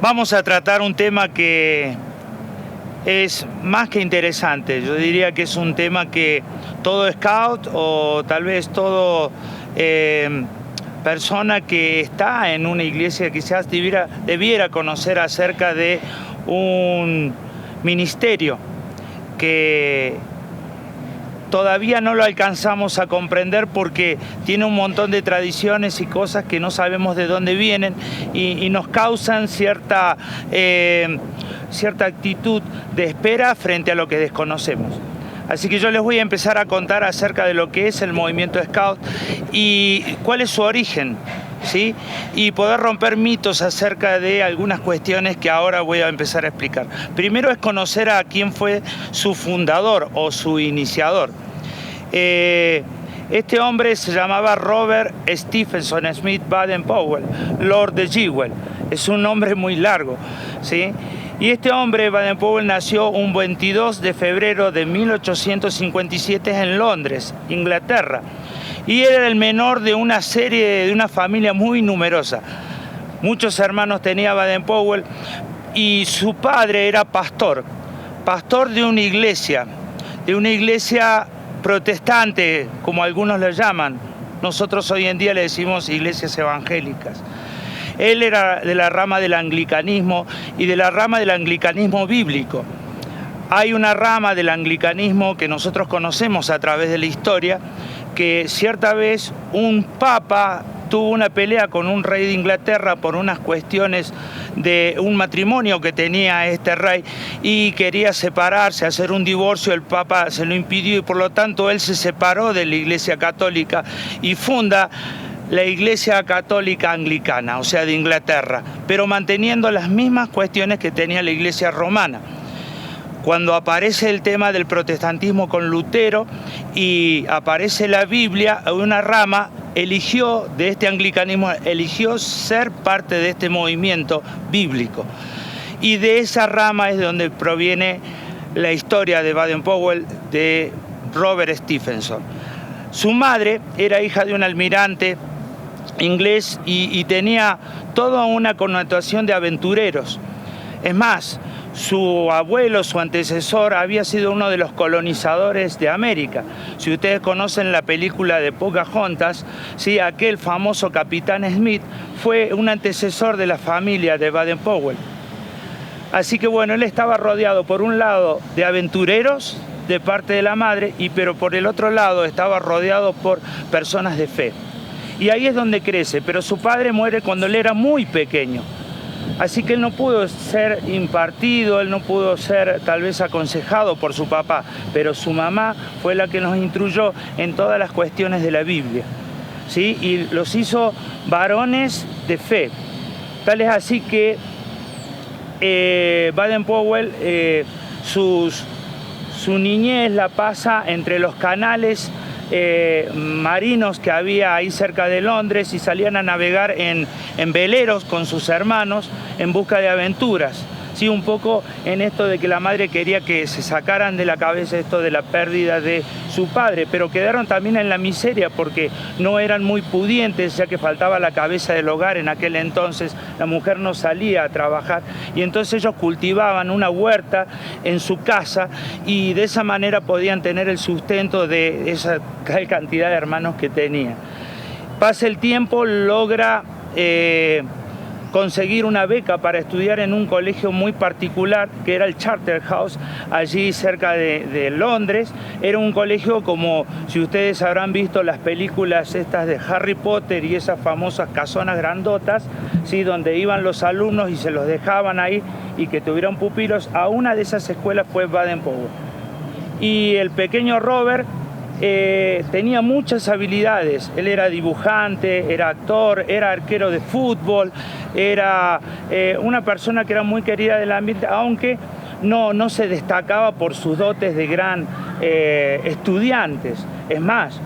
Vamos a tratar un tema que es más que interesante. Yo diría que es un tema que todo scout o tal vez todo persona que está en una iglesia quizás debiera conocer acerca de un ministerio que todavía no lo alcanzamos a comprender porque tiene un montón de tradiciones y cosas que no sabemos de dónde vienen y nos causan cierta actitud de espera frente a lo que desconocemos. Así que yo les voy a empezar a contar acerca de lo que es el movimiento Scout y cuál es su origen, ¿sí? Y poder romper mitos acerca de algunas cuestiones que ahora voy a empezar a explicar. Primero es conocer a quién fue su fundador o su iniciador. Este hombre se llamaba Robert Stephenson Smith Baden-Powell, Lord de Jewel. Es un nombre muy largo, ¿sí? Y este hombre, Baden-Powell, nació un 22 de febrero de 1857 en Londres, Inglaterra. Y era el menor de una familia muy numerosa. Muchos hermanos tenía Baden-Powell y su padre era pastor de una iglesia protestante, como algunos le llaman. Nosotros hoy en día le decimos iglesias evangélicas. Él era de la rama del anglicanismo y de la rama del anglicanismo bíblico. Hay una rama del anglicanismo que nosotros conocemos a través de la historia, que cierta vez un papa tuvo una pelea con un rey de Inglaterra por unas cuestiones de un matrimonio que tenía este rey y quería separarse, hacer un divorcio. El papa se lo impidió y por lo tanto él se separó de la Iglesia Católica y funda la Iglesia Católica Anglicana, o sea, de Inglaterra, pero manteniendo las mismas cuestiones que tenía la Iglesia Romana. Cuando aparece el tema del protestantismo con Lutero y aparece la Biblia, una rama de este anglicanismo eligió ser parte de este movimiento bíblico. Y de esa rama es de donde proviene la historia de Baden-Powell, de Robert Stephenson. Su madre era hija de un almirante inglés y tenía toda una connotación de aventureros. Es más, su abuelo, su antecesor, había sido uno de los colonizadores de América. Si ustedes conocen la película de Pocahontas, ¿sí? Aquel famoso Capitán Smith fue un antecesor de la familia de Baden-Powell. Así que bueno, él estaba rodeado por un lado de aventureros de parte de la madre, pero por el otro lado estaba rodeado por personas de fe. Y ahí es donde crece, pero su padre muere cuando él era muy pequeño. Así que él no pudo ser impartido, él no pudo ser tal vez aconsejado por su papá, pero su mamá fue la que nos instruyó en todas las cuestiones de la Biblia, ¿sí? Y los hizo varones de fe. Tal es así que Baden-Powell su niñez la pasa entre los canales marinos que había ahí cerca de Londres y salían a navegar en veleros con sus hermanos en busca de aventuras. Sí, un poco en esto de que la madre quería que se sacaran de la cabeza esto de la pérdida de su padre, pero quedaron también en la miseria porque no eran muy pudientes, ya que faltaba la cabeza del hogar en aquel entonces. La mujer no salía a trabajar y entonces ellos cultivaban una huerta en su casa y de esa manera podían tener el sustento de esa tal cantidad de hermanos que tenía. Pasa el tiempo, logra conseguir una beca para estudiar en un colegio muy particular que era el Charterhouse, allí cerca de Londres. Era un colegio como si ustedes habrán visto las películas estas de Harry Potter y esas famosas casonas grandotas, ¿sí? Donde iban los alumnos y se los dejaban ahí y que tuvieran pupilos. A una de esas escuelas fue Baden-Powell. Y el pequeño Robert tenía muchas habilidades. Él era dibujante, era actor, era arquero de fútbol, era una persona que era muy querida del ambiente, aunque no se destacaba por sus dotes de gran estudiante. Es más,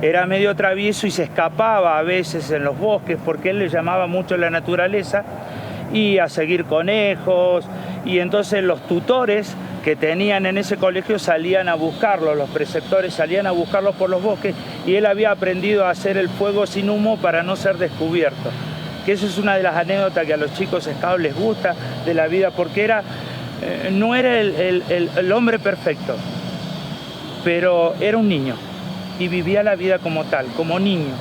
era medio travieso y se escapaba a veces en los bosques porque él le llamaba mucho la naturaleza y a seguir conejos, y entonces los tutores que tenían en ese colegio salían a buscarlo, los preceptores salían a buscarlo por los bosques y él había aprendido a hacer el fuego sin humo para no ser descubierto. que eso es una de las anécdotas que a los chicos scouts les gusta de la vida, porque no era el hombre perfecto, pero era un niño y vivía la vida como tal, como niño.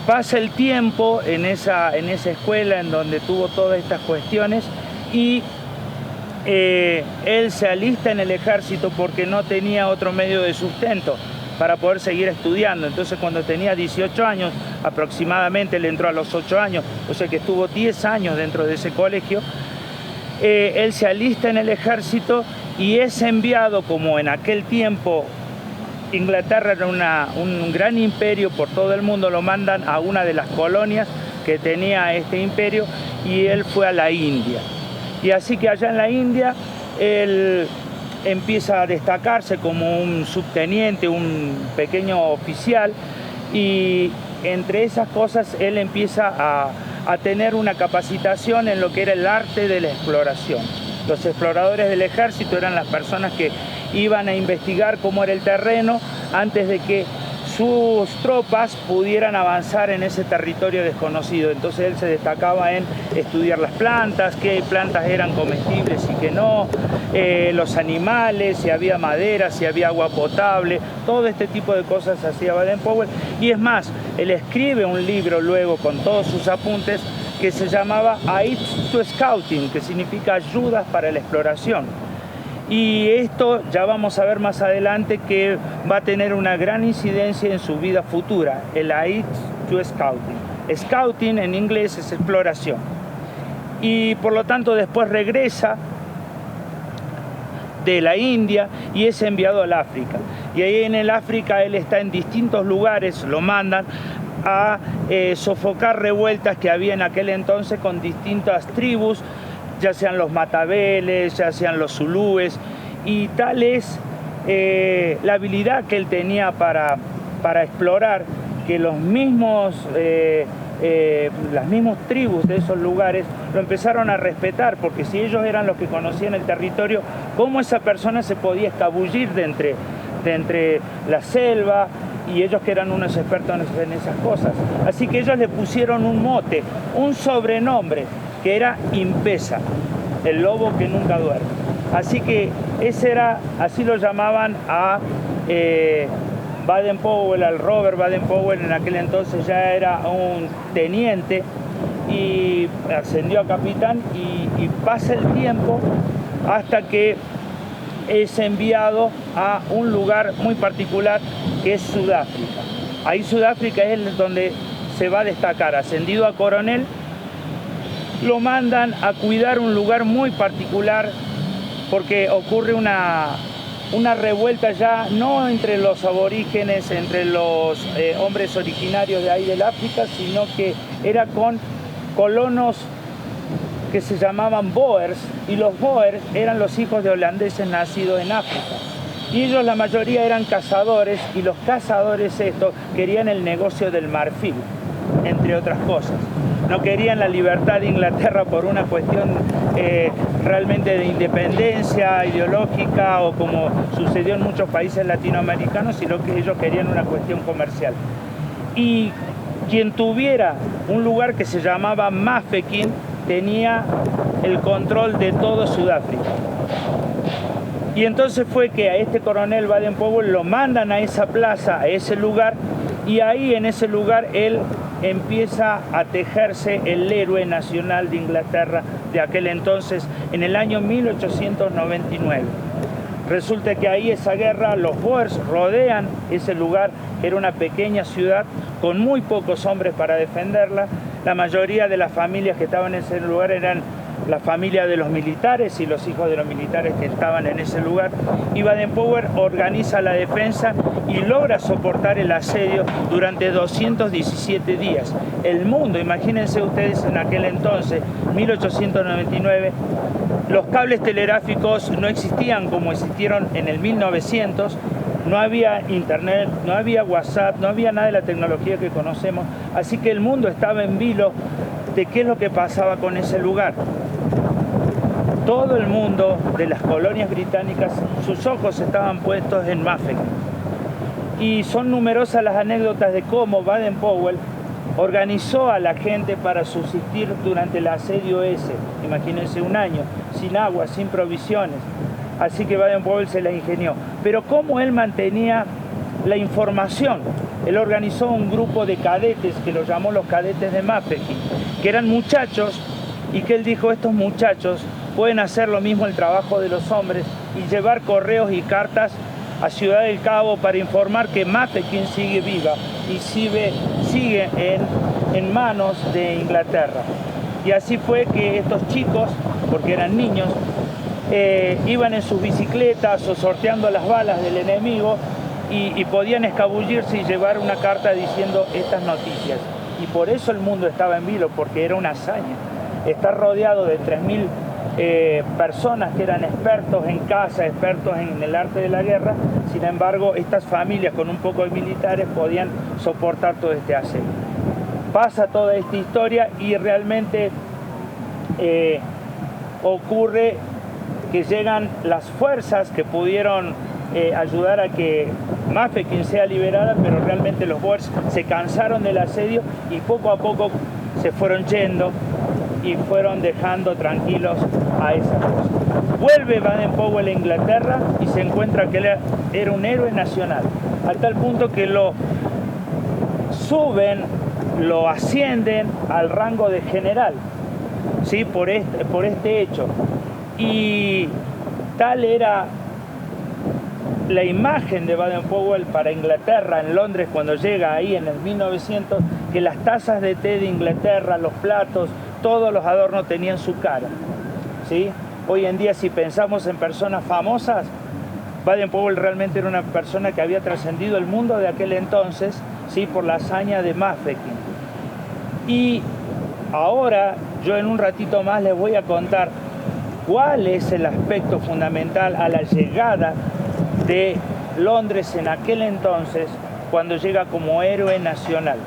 Pasa el tiempo en esa escuela en donde tuvo todas estas cuestiones y él se alista en el ejército porque no tenía otro medio de sustento para poder seguir estudiando. Entonces, cuando tenía 18 años, aproximadamente, él entró a los 8 años, o sea que estuvo 10 años dentro de ese colegio, él se alista en el ejército y es enviado, como en aquel tiempo Inglaterra era un gran imperio por todo el mundo, lo mandan a una de las colonias que tenía este imperio y él fue a la India. Y así que allá en la India él empieza a destacarse como un subteniente, un pequeño oficial, y entre esas cosas él empieza a tener una capacitación en lo que era el arte de la exploración. Los exploradores del ejército eran las personas que iban a investigar cómo era el terreno antes de que sus tropas pudieran avanzar en ese territorio desconocido. Entonces él se destacaba en estudiar las plantas, qué plantas eran comestibles y qué no, los animales, si había madera, si había agua potable, todo este tipo de cosas hacía Baden-Powell. Y es más, él escribe un libro luego con todos sus apuntes que se llamaba Aids to Scouting, que significa ayudas para la exploración. Y esto ya vamos a ver más adelante que va a tener una gran incidencia en su vida futura, el Aids to Scouting. Scouting en inglés es exploración. Y por lo tanto después regresa de la India y es enviado al África. Y ahí en el África él está en distintos lugares, lo mandan a sofocar revueltas que había en aquel entonces con distintas tribus, ya sean los matabeles, ya sean los zulúes, y tal es la habilidad que él tenía para explorar, que las mismas tribus de esos lugares lo empezaron a respetar, porque si ellos eran los que conocían el territorio, ¿cómo esa persona se podía escabullir de entre la selva? Y ellos que eran unos expertos en esas cosas. Así que ellos le pusieron un mote, un sobrenombre, que era Impesa, el lobo que nunca duerme. Así que así lo llamaban a Baden-Powell, al Robert Baden-Powell. En aquel entonces ya era un teniente y ascendió a capitán, y pasa el tiempo hasta que es enviado a un lugar muy particular que es Sudáfrica. Ahí Sudáfrica es donde se va a destacar. Ascendido a coronel, lo mandan a cuidar un lugar muy particular porque ocurre una revuelta ya no entre los aborígenes, entre los hombres originarios de ahí del África, sino que era con colonos que se llamaban Boers, y los Boers eran los hijos de holandeses nacidos en África. Y ellos, la mayoría, eran cazadores, y los cazadores estos querían el negocio del marfil, entre otras cosas. No querían la libertad de Inglaterra por una cuestión realmente de independencia ideológica o como sucedió en muchos países latinoamericanos, sino que ellos querían una cuestión comercial. Y quien tuviera un lugar que se llamaba Mafeking tenía el control de todo Sudáfrica. Y entonces fue que a este coronel Baden-Powell lo mandan a esa plaza, a ese lugar, y ahí en ese lugar él empieza a tejerse el héroe nacional de Inglaterra de aquel entonces, en el año 1899. Resulta que ahí esa guerra, los Boers rodean ese lugar, que era una pequeña ciudad con muy pocos hombres para defenderla. La mayoría de las familias que estaban en ese lugar eran la familia de los militares y los hijos de los militares que estaban en ese lugar. Y Baden-Powell organiza la defensa y logra soportar el asedio durante 217 días. El mundo, imagínense ustedes en aquel entonces, 1899, los cables telegráficos no existían como existieron en el 1900, no había internet, no había WhatsApp, no había nada de la tecnología que conocemos, así que el mundo estaba en vilo de qué es lo que pasaba con ese lugar. Todo el mundo de las colonias británicas, sus ojos estaban puestos en Mafeking. Y son numerosas las anécdotas de cómo Baden-Powell organizó a la gente para subsistir durante el asedio ese, imagínense, un año, sin agua, sin provisiones. Así que Baden-Powell se la ingenió. Pero cómo él mantenía la información. Él organizó un grupo de cadetes, que lo llamó los cadetes de Mafeking, que eran muchachos, y que él dijo, estos muchachos pueden hacer lo mismo el trabajo de los hombres y llevar correos y cartas a Ciudad del Cabo para informar que Mafeking sigue viva y sigue en manos de Inglaterra. Y así fue que estos chicos, porque eran niños, iban en sus bicicletas o sorteando las balas del enemigo y podían escabullirse y llevar una carta diciendo estas noticias. Y por eso el mundo estaba en vilo, porque era una hazaña. Estar rodeado de 3.000 personas que eran expertos en caza, expertos en el arte de la guerra. Sin embargo, estas familias con un poco de militares podían soportar todo este asedio. Pasa toda esta historia y realmente ocurre que llegan las fuerzas que pudieron ayudar a que Mafeking sea liberada, pero realmente los Boers se cansaron del asedio y poco a poco se fueron yendo y fueron dejando tranquilos a esa cosa. Vuelve Baden-Powell a Inglaterra y se encuentra que él era un héroe nacional, a tal punto que lo suben, lo ascienden al rango de general, ¿sí? por este hecho. Y tal era la imagen de Baden-Powell para Inglaterra, en Londres, cuando llega ahí en el 1900, que las tazas de té de Inglaterra, los platos, todos los adornos tenían su cara, ¿sí? Hoy en día, si pensamos en personas famosas, Baden-Powell realmente era una persona que había trascendido el mundo de aquel entonces, ¿sí? Por la hazaña de Mafeking. Y ahora, yo en un ratito más les voy a contar cuál es el aspecto fundamental a la llegada de Londres en aquel entonces, cuando llega como héroe nacional.